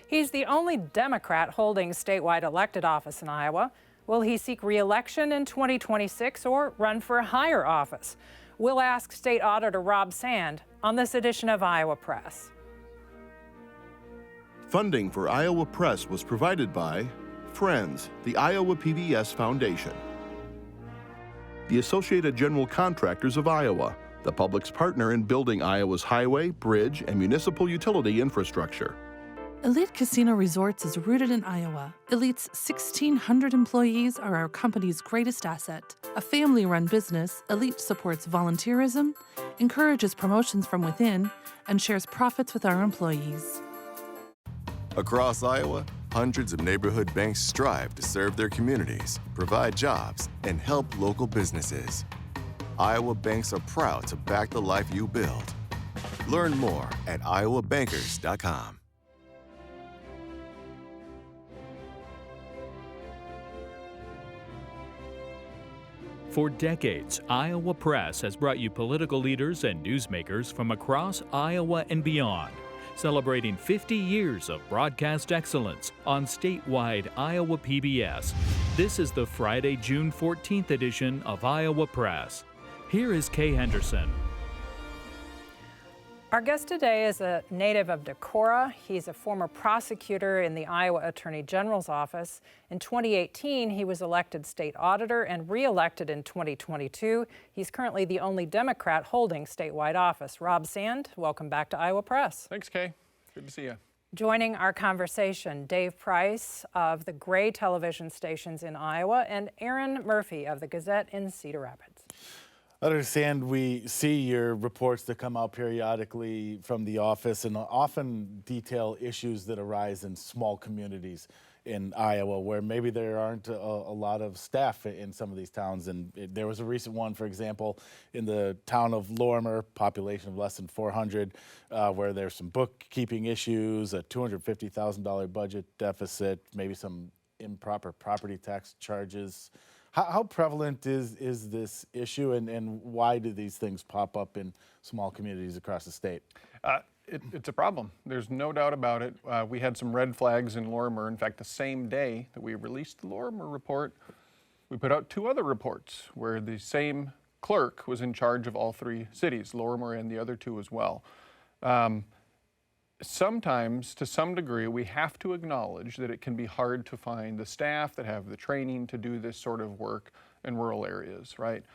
He's the only Democrat holding statewide elected office in Iowa. Will he seek re-election in 2026 or run for a higher office? We'll ask State Auditor Rob Sand on this edition of Iowa Press. Funding for Iowa Press was provided by Friends, the Iowa PBS Foundation, the Associated General Contractors of Iowa, the public's partner in building Iowa's highway, bridge, and municipal utility infrastructure. Elite Casino Resorts is rooted in Iowa. Elite's 1,600 employees are our company's greatest asset. A family-run business, Elite supports volunteerism, encourages promotions from within, and shares profits with our employees. Across Iowa, hundreds of neighborhood banks strive to serve their communities, provide jobs, and help local businesses. Iowa banks are proud to back the life you build. Learn more at iowabankers.com. For decades, Iowa Press has brought you political leaders and newsmakers from across Iowa and beyond, celebrating 50 years of broadcast excellence on statewide Iowa PBS. This is the Friday, June 14th edition of Iowa Press. Here is Kay Henderson. Our guest today is a native of Decorah. He's a former prosecutor in the Iowa Attorney General's office. In 2018, he was elected state auditor and re-elected in 2022. He's currently the only Democrat holding statewide office. Rob Sand, welcome back to Iowa Press. Thanks, Kay. Good to see you. Joining our conversation, Dave Price of the Gray television stations in Iowa and Erin Murphy of the Gazette in Cedar Rapids. Auditor Sand, we see your reports that come out periodically from the office and often detail issues that arise in small communities in Iowa where maybe there aren't a lot of staff in some of these towns. And there was a recent one, for example, in the town of Lorimer, population of less than 400, where there's some bookkeeping issues, a $250,000 budget deficit, maybe some improper property tax charges. How prevalent is this issue, and why do these things pop up in small communities across the state? It's a problem. There's no doubt about it. We had some red flags in Lorimer. In fact, the same day that we released the Lorimer report, we put out two other reports where the same clerk was in charge of all three cities, Lorimer and the other two as well. Sometimes, to some degree, we have to acknowledge that it can be hard to find the staff that have the training to do this sort of work in rural areas, right?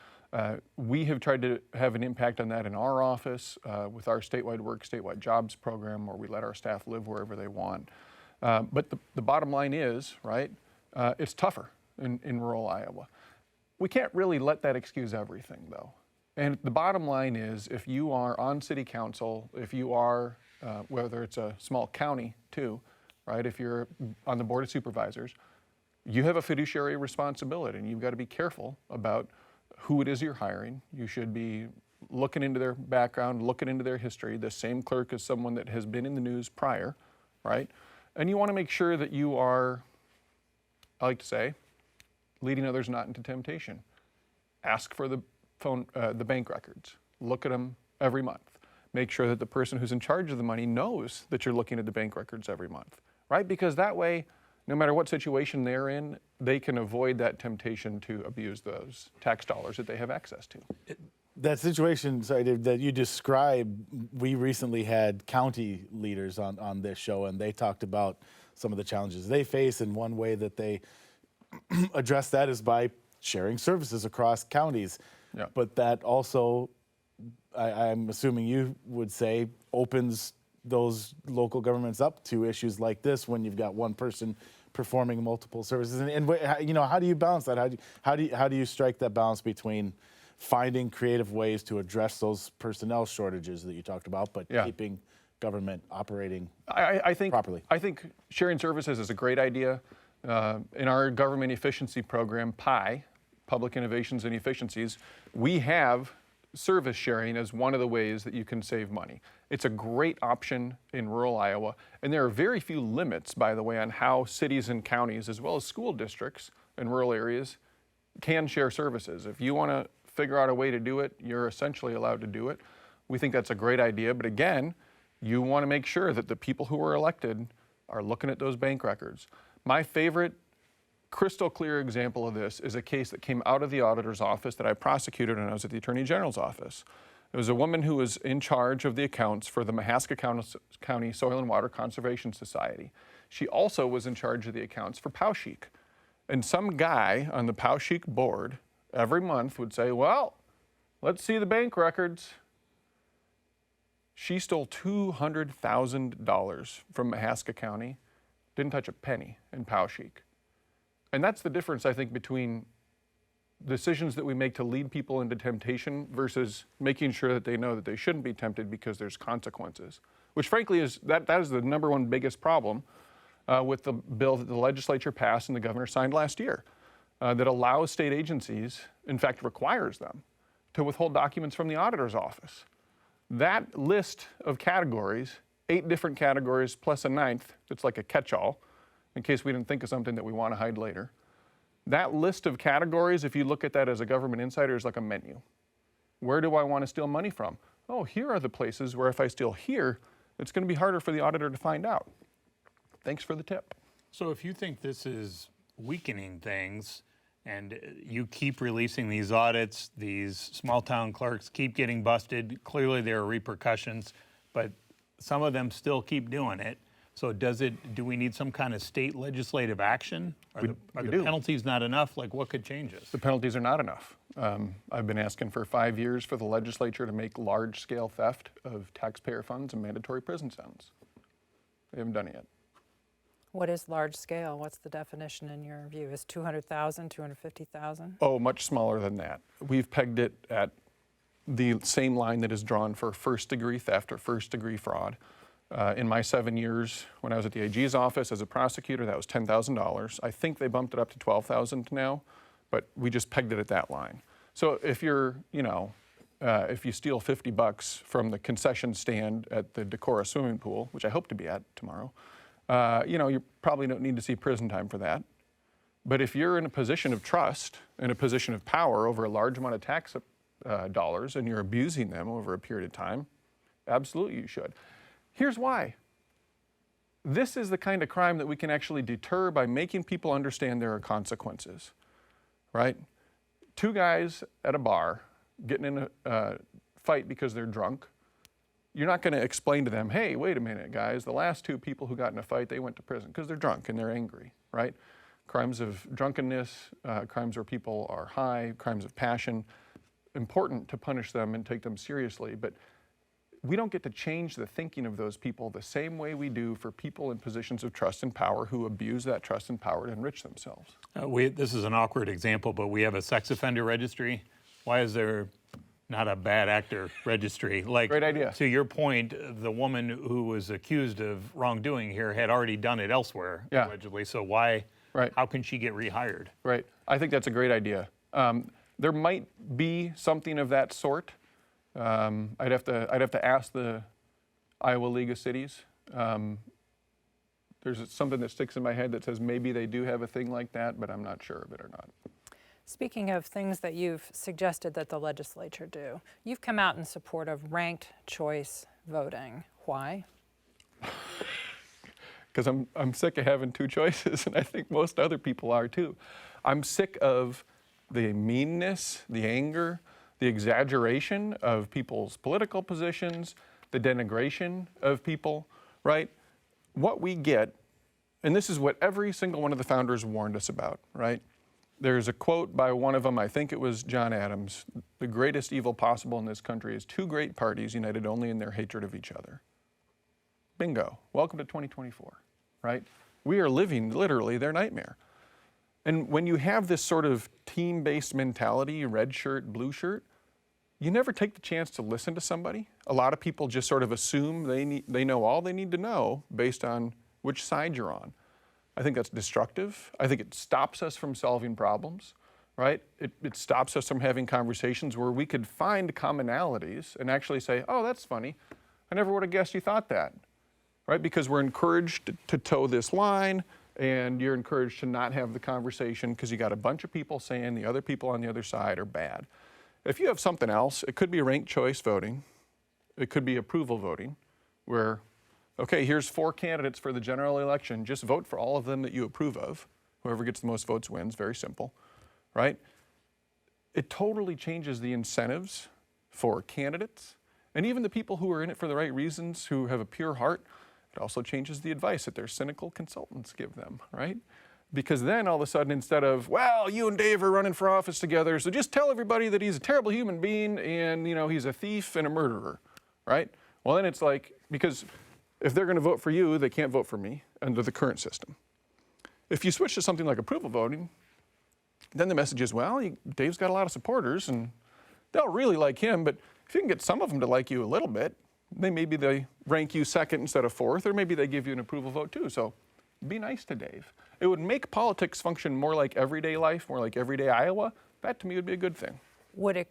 We have tried to have an impact on that in our office with our statewide work, statewide jobs program, where we let our staff live wherever they want. But the bottom line is, right, it's tougher in rural Iowa. We can't really let that excuse everything, though. And the bottom line is, if you are on city council, if you are whether it's a small county too, right? If you're on the board of supervisors, you have a fiduciary responsibility and you've got to be careful about who it is you're hiring. You should be looking into their background, looking into their history. The same clerk is someone that has been in the news prior, right? And you want to make sure that you are, I like to say, leading others not into temptation. Ask for the bank records. Look at them every month. Make sure that the person who's in charge of the money knows that you're looking at the bank records every month, right? Because that way, no matter what situation they're in, they can avoid that temptation to abuse those tax dollars that they have access to. That situation, sorry, Dave, that you described, we recently had county leaders on this show, and they talked about some of the challenges they face, and one way that they address that is by sharing services across counties. Yeah. But that also, I'm assuming you would say, opens those local governments up to issues like this when you've got one person performing multiple services. And you know, how do you balance that? How do you strike that balance between finding creative ways to address those personnel shortages that you talked about, but keeping government operating properly? I think sharing services is a great idea. In our government efficiency program, PI, Public Innovations and Efficiencies, we have service sharing as one of the ways that you can save money. It's a great option in rural Iowa, and there are very few limits, by the way, on how cities and counties, as well as school districts in rural areas, can share services. If you want to figure out a way to do it, you're essentially allowed to do it. We think that's a great idea, but again, you want to make sure that the people who are elected are looking at those bank records. My favorite crystal clear example of this is a case that came out of the auditor's office that I prosecuted when I was at the Attorney General's office. It was a woman who was in charge of the accounts for the Mahaska County Soil and Water Conservation Society. She also was in charge of the accounts for Poweshiek. And some guy on the Poweshiek board every month would say, well, let's see the bank records. She stole $200,000 from Mahaska County, didn't touch a penny in Poweshiek. And that's the difference, I think, between decisions that we make to lead people into temptation versus making sure that they know that they shouldn't be tempted because there's consequences, which frankly is, that is the number one biggest problem with the bill that the legislature passed and the governor signed last year that allows state agencies, in fact requires them, to withhold documents from the auditor's office. That list of categories, 8 different categories plus a 9th, it's like a catch-all, in case we didn't think of something that we want to hide later. That list of categories, if you look at that as a government insider, is like a menu. Where do I want to steal money from? Oh, here are the places where if I steal here, it's going to be harder for the auditor to find out. Thanks for the tip. So if you think this is weakening things and you keep releasing these audits, these small town clerks keep getting busted, clearly there are repercussions, but some of them still keep doing it. So do we need some kind of state legislative action? Are the penalties not enough? Like, what could change this? The penalties are not enough. I've been asking for 5 years for the legislature to make large-scale theft of taxpayer funds a mandatory prison sentence. They haven't done it yet. What is large scale? What's the definition in your view? Is 200,000, 250,000? Oh, much smaller than that. We've pegged it at the same line that is drawn for first-degree theft or first-degree fraud. In my 7 years when I was at the AG's office as a prosecutor, that was $10,000. I think they bumped it up to $12,000 now, but we just pegged it at that line. So if you're, if you steal $50 from the concession stand at the Decorah swimming pool, which I hope to be at tomorrow, you probably don't need to see prison time for that. But if you're in a position of trust, in a position of power over a large amount of tax dollars and you're abusing them over a period of time, absolutely you should. Here's why. This is the kind of crime that we can actually deter by making people understand there are consequences, right? 2 guys at a bar getting in a fight because they're drunk. You're not going to explain to them, hey, wait a minute, guys, the last 2 people who got in a fight, they went to prison because they're drunk and they're angry, right? Crimes of drunkenness, crimes where people are high, crimes of passion, important to punish them and take them seriously, but we don't get to change the thinking of those people the same way we do for people in positions of trust and power who abuse that trust and power to enrich themselves. This is an awkward example, but we have a sex offender registry. Why is there not a bad actor registry? Like, great idea. To your point, the woman who was accused of wrongdoing here had already done it elsewhere, allegedly. So why? Right. How can she get rehired? Right. I think that's a great idea. There might be something of that sort. I'd have to ask the Iowa League of Cities. There's something that sticks in my head that says maybe they do have a thing like that, but I'm not sure of it or not. Speaking of things that you've suggested that the legislature do, you've come out in support of ranked choice voting. Why? Because I'm sick of having 2 choices, and I think most other people are too. I'm sick of the meanness, the anger, the exaggeration of people's political positions, the denigration of people, right? What we get, and this is what every single one of the founders warned us about, right? There's a quote by one of them, I think it was John Adams, the greatest evil possible in this country is 2 great parties united only in their hatred of each other. Bingo. Welcome to 2024, right? We are living literally their nightmare. And when you have this sort of team-based mentality, red shirt, blue shirt, you never take the chance to listen to somebody. A lot of people just sort of assume they know all they need to know based on which side you're on. I think that's destructive. I think it stops us from solving problems, right? It stops us from having conversations where we could find commonalities and actually say, oh, that's funny. I never would have guessed you thought that, right? Because we're encouraged to toe this line, and you're encouraged to not have the conversation because you got a bunch of people saying the other people on the other side are bad. If you have something else, it could be ranked choice voting. It could be approval voting, where okay, here's 4 candidates for the general election. Just vote for all of them that you approve of. Whoever gets the most votes wins. Very simple, right? It totally changes the incentives for candidates and even the people who are in it for the right reasons, who have a pure heart. It also changes the advice that their cynical consultants give them, right? Because then all of a sudden, instead of, well, you and Dave are running for office together, so just tell everybody that he's a terrible human being and, you know, he's a thief and a murderer, right? Well, then it's like, because if they're going to vote for you, they can't vote for me under the current system. If you switch to something like approval voting, then the message is, well, Dave's got a lot of supporters and they'll really like him, but if you can get some of them to like you a little bit, then maybe they rank you second instead of fourth, or maybe they give you an approval vote too. So be nice to Dave. It would make politics function more like everyday life, more like everyday Iowa. That to me would be a good thing. Would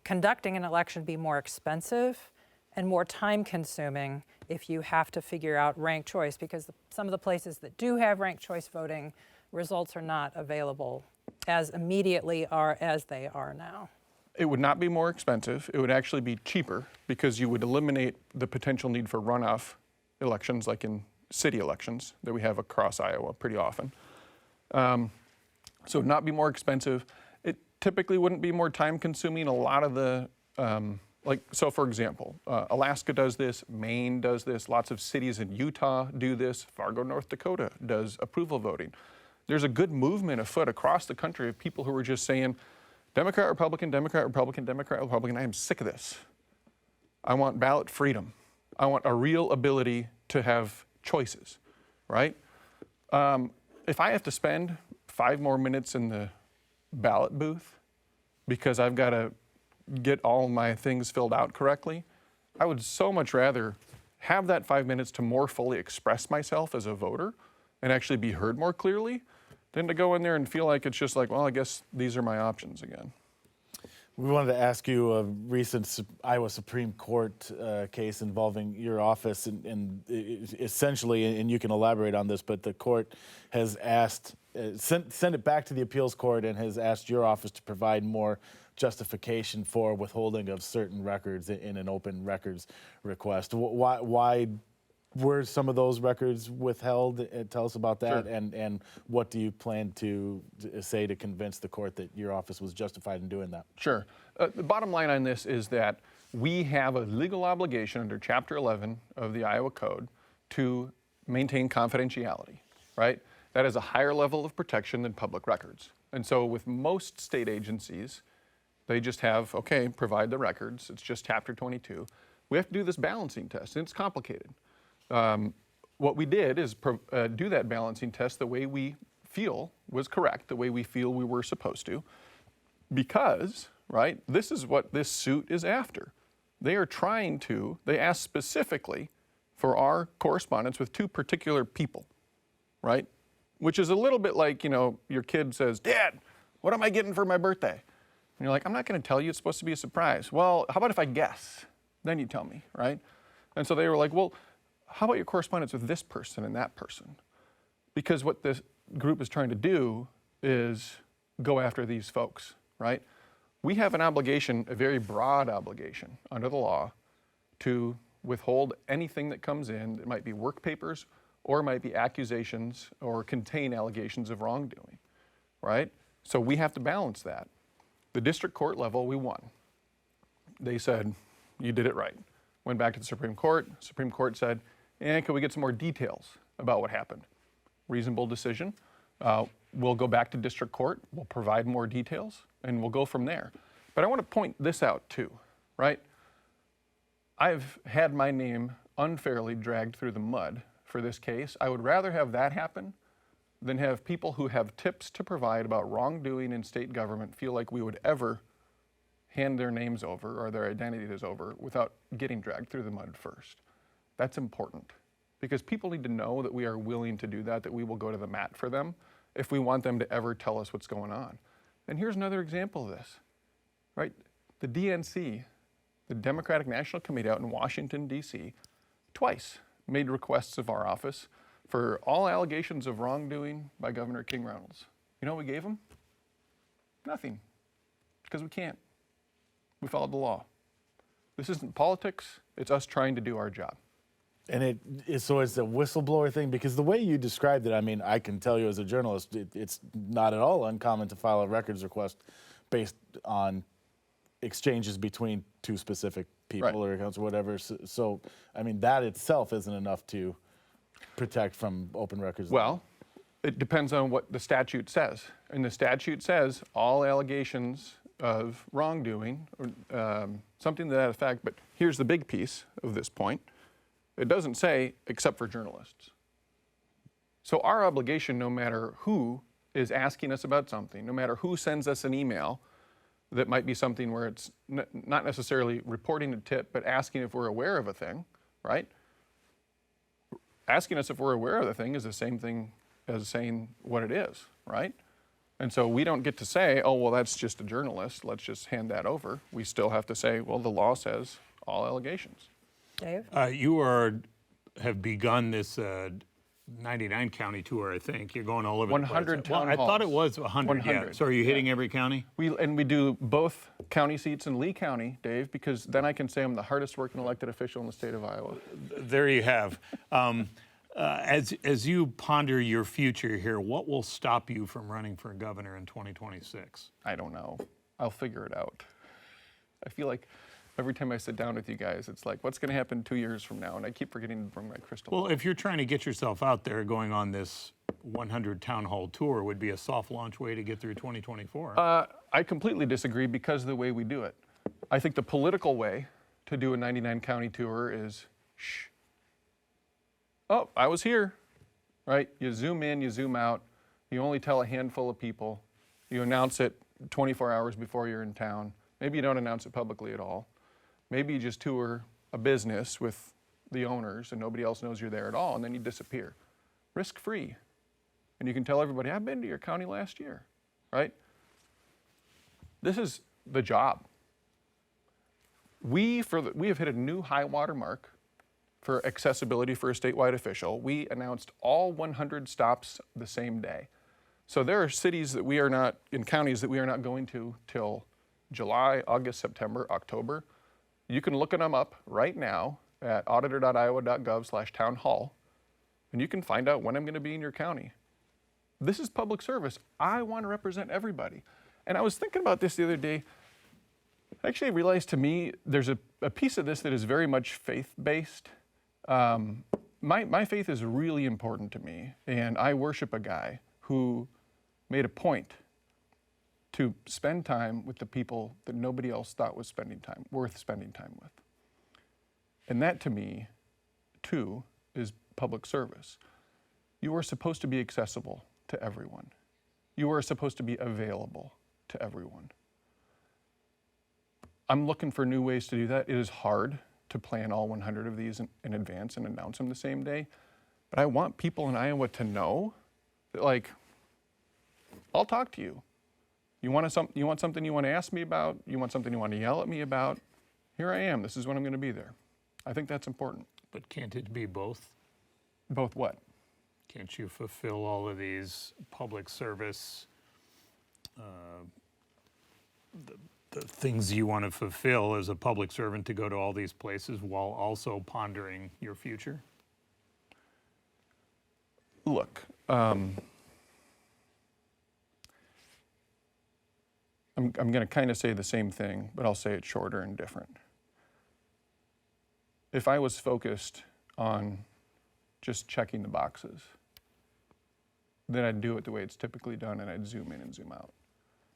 conducting an election be more expensive and more time consuming if you have to figure out ranked choice? Because some of the places that do have ranked choice voting, results are not available as immediately as they are now. It would not be more expensive. It would actually be cheaper because you would eliminate the potential need for runoff elections like in city elections that we have across Iowa pretty often. So it would not be more expensive. It typically wouldn't be more time consuming. A lot of the, so for example, Alaska does this, Maine does this, lots of cities in Utah do this, Fargo, North Dakota does approval voting. There's a good movement afoot across the country of people who are just saying, Democrat, Republican, Democrat, Republican, Democrat, Republican, I am sick of this. I want ballot freedom. I want a real ability to have choices, right? If I have to spend 5 more minutes in the ballot booth because I've got to get all my things filled out correctly, I would so much rather have that 5 minutes to more fully express myself as a voter and actually be heard more clearly than to go in there and feel like it's just like, well, I guess these are my options again. We wanted to ask you a recent Iowa Supreme Court case involving your office, and essentially, and you can elaborate on this, but the court has asked, sent it back to the appeals court and has asked your office to provide more justification for withholding of certain records in an open records request. Why were some of those records withheld? Tell us about that, Sure. and what do you plan to say to convince the court that your office was justified in doing that? Sure. The bottom line on this is that we have a legal obligation under Chapter 11 of the Iowa Code to maintain confidentiality, right? That is a higher level of protection than public records. And so with most state agencies, they just have, okay, provide the records. It's just Chapter 22. We have to do this balancing test, and it's complicated. What we did is do that balancing test the way we feel was correct, the way we feel we were supposed to, because, right, this is what this suit is after. They asked specifically for our correspondence with 2 particular people, right? Which is a little bit like, your kid says, Dad, what am I getting for my birthday? And you're like, I'm not going to tell you, it's supposed to be a surprise. Well, how about if I guess? Then you tell me, right? And so they were like, well, how about your correspondence with this person and that person? Because what this group is trying to do is go after these folks, right? We have an obligation, a very broad obligation under the law, to withhold anything that comes in. It might be work papers, or it might be accusations or contain allegations of wrongdoing, right? So we have to balance that. The district court level, we won. They said, you did it right. Went back to the Supreme Court. Supreme Court said, can we get some more details about what happened? Reasonable decision. We'll go back to district court. We'll provide more details, and we'll go from there. But I want to point this out too, right? I've had my name unfairly dragged through the mud for this case. I would rather have that happen than have people who have tips to provide about wrongdoing in state government feel like we would ever hand their names over or their identities over without getting dragged through the mud first. That's important because people need to know that we are willing to do that we will go to the mat for them if we want them to ever tell us what's going on. And here's another example of this, right? The DNC, the Democratic National Committee out in Washington, D.C., twice made requests of our office for all allegations of wrongdoing by Governor King Reynolds. You know what we gave them? Nothing, because we can't. We followed the law. This isn't politics, it's us trying to do our job. And so it's a whistleblower thing, because the way you described it, I mean, I can tell you as a journalist, it's not at all uncommon to file a records request based on exchanges between two specific people or accounts or whatever. So, I mean, that itself isn't enough to protect from open records. Well, it depends on what the statute says. And the statute says all allegations of wrongdoing, or something to that effect. But here's the big piece of this point. It doesn't say except for journalists. So our obligation, no matter who is asking us about something, no matter who sends us an email that might be something where it's not necessarily reporting a tip, but asking if we're aware of a thing, right? Asking us if we're aware of the thing is the same thing as saying what it is, right? And so we don't get to say, oh, well, that's just a journalist, let's just hand that over. We still have to say, well, the law says all allegations. Dave? You have begun this 99 county tour, I think. You're going all over 100 the place. town I thought it halls. was 100, yeah. 100. So are you hitting every county? We do both county seats in Lee County, Dave, because then I can say I'm the hardest working elected official in the state of Iowa. There you have. As you ponder your future here, what will stop you from running for governor in 2026? I don't know. I'll figure it out. I feel like every time I sit down with you guys, it's like, what's going to happen 2 years from now? And I keep forgetting to bring my crystal ball. Well, if you're trying to get yourself out there, going on this 100 town hall tour would be a soft launch way to get through 2024. I completely disagree because of the way we do it. I think the political way to do a 99 county tour is, shh. Oh, I was here, right? You zoom in, you zoom out. You only tell a handful of people. You announce it 24 hours before you're in town. Maybe you don't announce it publicly at all. Maybe you just tour a business with the owners and nobody else knows you're there at all, and then you disappear. Risk-free. And you can tell everybody, I've been to your county last year, right? This is the job. We have hit a new high water mark for accessibility for a statewide official. We announced all 100 stops the same day. So there are cities that we are not, in counties that we are not going to till July, August, September, October. You can look them up right now at auditor.iowa.gov/townhall, and you can find out when I'm going to be in your county. This is public service. I want to represent everybody. And I was thinking about this the other day. Actually, I realized to me there's a piece of this that is very much faith-based. My faith is really important to me, and I worship a guy who made a point to spend time with the people that nobody else thought was worth spending time with. And that to me, too, is public service. You are supposed to be accessible to everyone. You are supposed to be available to everyone. I'm looking for new ways to do that. It is hard to plan all 100 of these in advance and announce them the same day. But I want people in Iowa to know that, like, I'll talk to you. You want something you want to ask me about? You want something you want to yell at me about? Here I am. This is when I'm going to be there. I think that's important. But can't it be both? Both what? Can't you fulfill all of these public service, the things you want to fulfill as a public servant to go to all these places while also pondering your future? Look, I'm going to kind of say the same thing, but I'll say it shorter and different. If I was focused on just checking the boxes, then I'd do it the way it's typically done, and I'd zoom in and zoom out.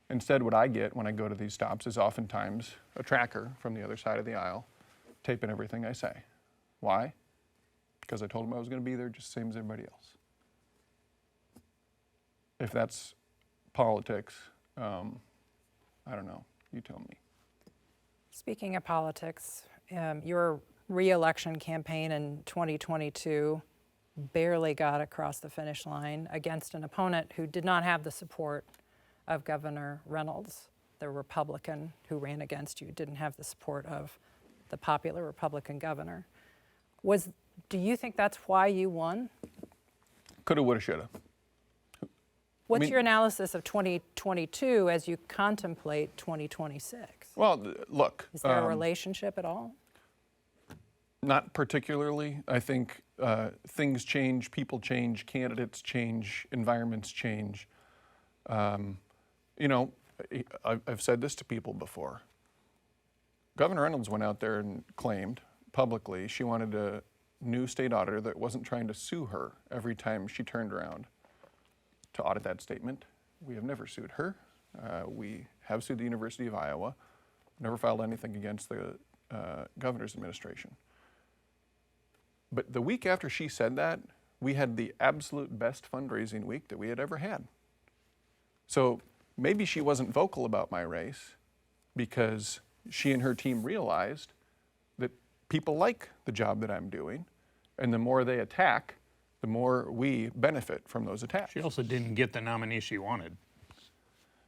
Instead, what I get when I go to these stops is oftentimes a tracker from the other side of the aisle, taping everything I say. Why? Because I told them I was going to be there just the same as everybody else. If that's politics, I don't know. You tell me. Speaking of politics, your re-election campaign in 2022 barely got across the finish line against an opponent who did not have the support of Governor Reynolds. The Republican who ran against you didn't have the support of the popular Republican governor. Do you think that's why you won? Coulda, woulda, shoulda. What's your analysis of 2022 as you contemplate 2026? Well, look. Is there a relationship at all? Not particularly. I think things change, people change, candidates change, environments change. You know, I've said this to people before. Governor Reynolds went out there and claimed publicly she wanted a new state auditor that wasn't trying to sue her every time she turned around to audit that statement. We have never sued her. We have sued the University of Iowa, never filed anything against the governor's administration. But the week after she said that, we had the absolute best fundraising week that we had ever had. So maybe she wasn't vocal about my race because she and her team realized that people like the job that I'm doing, and the more they attack, the more we benefit from those attacks. She also didn't get the nominee she wanted.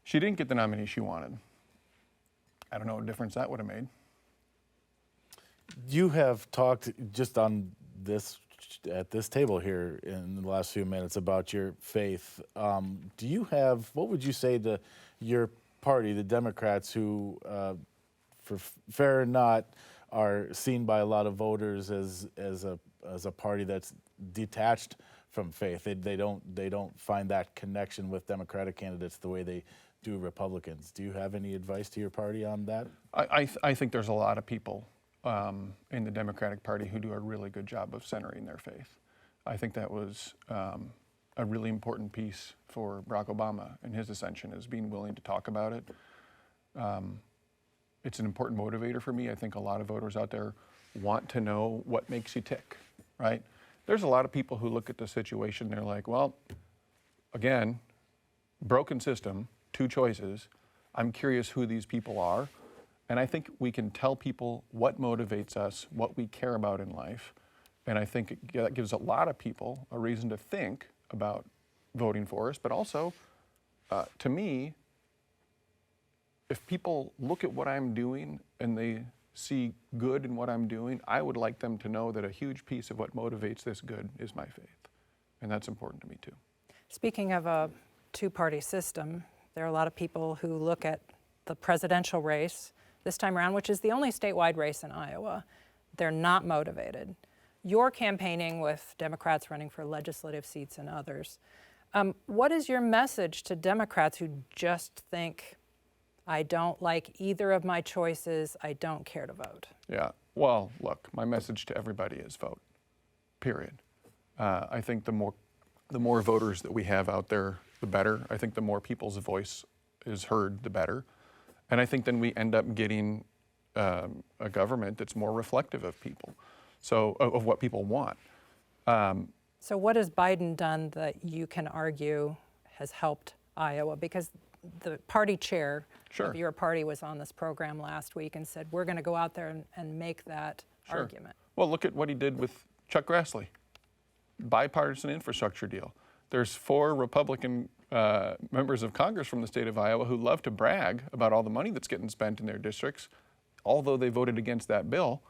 She didn't get the nominee she wanted. I don't know what difference that would have made. You have talked just on this, at this table here in the last few minutes about your faith. Do you have, what would you say to your party, the Democrats, who, for fair or not, are seen by a lot of voters as a party that's detached from faith? They don't find that connection with Democratic candidates the way they do Republicans. Do you have any advice to your party on that? I think there's a lot of people in the Democratic Party who do a really good job of centering their faith. I think that was a really important piece for Barack Obama in his ascension, is being willing to talk about it. It's an important motivator for me. I think a lot of voters out there want to know what makes you tick, right? There's a lot of people who look at the situation, they're like, well, again, broken system, two choices. I'm curious who these people are. And I think we can tell people what motivates us, what we care about in life. And I think that gives a lot of people a reason to think about voting for us. But also, to me, if people look at what I'm doing and they see good in what I'm doing, I would like them to know that a huge piece of what motivates this good is my faith. And that's important to me too. Speaking of a two-party system, there are a lot of people who look at the presidential race this time around, which is the only statewide race in Iowa. They're not motivated. You're campaigning with Democrats running for legislative seats and others. What is your message to Democrats who just think, I don't like either of my choices, I don't care to vote? Yeah, well, look, my message to everybody is vote, period. I think the more voters that we have out there, the better. I think the more people's voice is heard, the better. And I think then we end up getting a government that's more reflective of people, so of what people want. So what has Biden done that you can argue has helped Iowa? Because the party chair of your party was on this program last week and said, we're going to go out there and make that argument. Well, look at what he did with Chuck Grassley. Bipartisan infrastructure deal. There's 4 Republican members of Congress from the state of Iowa who love to brag about all the money that's getting spent in their districts, although they voted against that bill.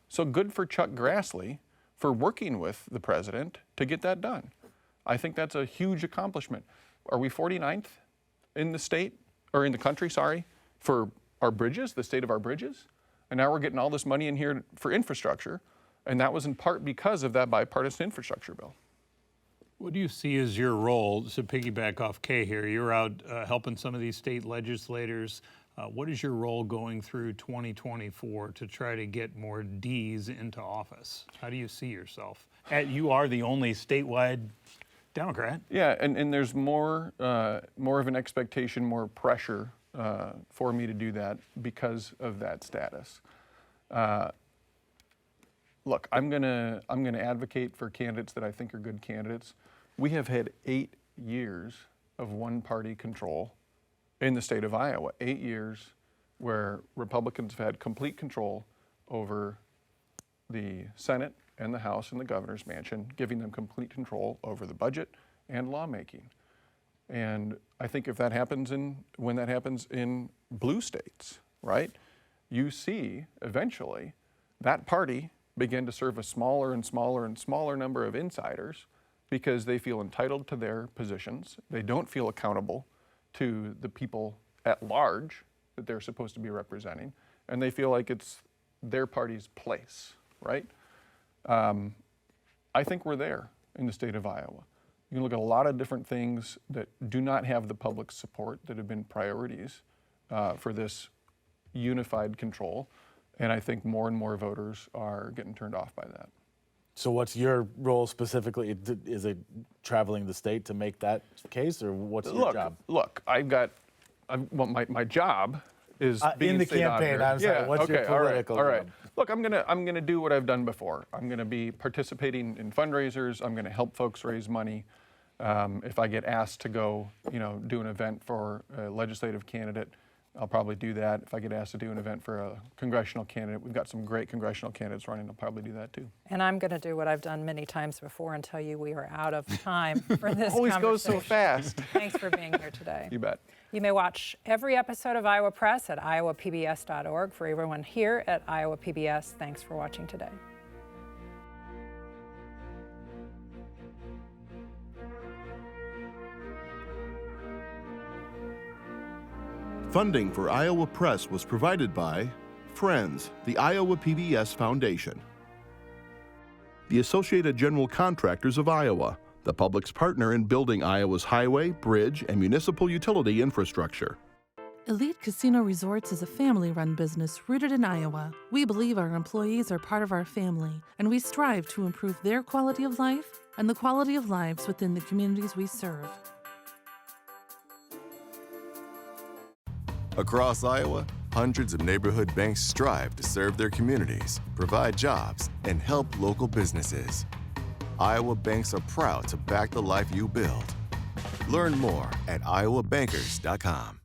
So good for Chuck Grassley for working with the president to get that done. I think that's a huge accomplishment. Are we 49th in the state, or in the country, sorry, for our bridges, the state of our bridges? And now we're getting all this money in here for infrastructure, and that was in part because of that bipartisan infrastructure bill. What do you see as your role, to piggyback off Kay here, you're out helping some of these state legislators. What is your role going through 2024 to try to get more Ds into office? How do you see yourself? You are the only statewide Democrat. Yeah, and there's more of an expectation, more pressure for me to do that because of that status. Look, I'm gonna advocate for candidates that I think are good candidates. We have had 8 years of one-party control in the state of Iowa. 8 years where Republicans have had complete control over the Senate and the House and the governor's mansion, giving them complete control over the budget and lawmaking. And I think if that happens when that happens in blue states, right, you see eventually that party begin to serve a smaller and smaller and smaller number of insiders because they feel entitled to their positions. They don't feel accountable to the people at large that they're supposed to be representing, and they feel like it's their party's place, right? I think we're there in the state of Iowa. You can look at a lot of different things that do not have the public support that have been priorities for this unified control, and I think more and more voters are getting turned off by that. So what's your role specifically? Is it traveling the state to make that case, or what's your job? Look, well, my job is being in the state campaign. auditor. I'm sorry. What's your political all right. job? Look, I'm gonna do what I've done before. I'm gonna be participating in fundraisers. I'm gonna help folks raise money. If I get asked to go, do an event for a legislative candidate, I'll probably do that. If I get asked to do an event for a congressional candidate, we've got some great congressional candidates running, I'll probably do that too. And I'm going to do what I've done many times before and tell you we are out of time for this Always conversation. goes so fast. Thanks for being here today. You bet. You may watch every episode of Iowa Press at iowapbs.org. For everyone here at Iowa PBS, thanks for watching today. Funding for Iowa Press was provided by Friends, the Iowa PBS Foundation, the Associated General Contractors of Iowa, the public's partner in building Iowa's highway, bridge, and municipal utility infrastructure. Elite Casino Resorts is a family-run business rooted in Iowa. We believe our employees are part of our family, and we strive to improve their quality of life and the quality of lives within the communities we serve. Across Iowa, hundreds of neighborhood banks strive to serve their communities, provide jobs, and help local businesses. Iowa banks are proud to back the life you build. Learn more at iowabankers.com.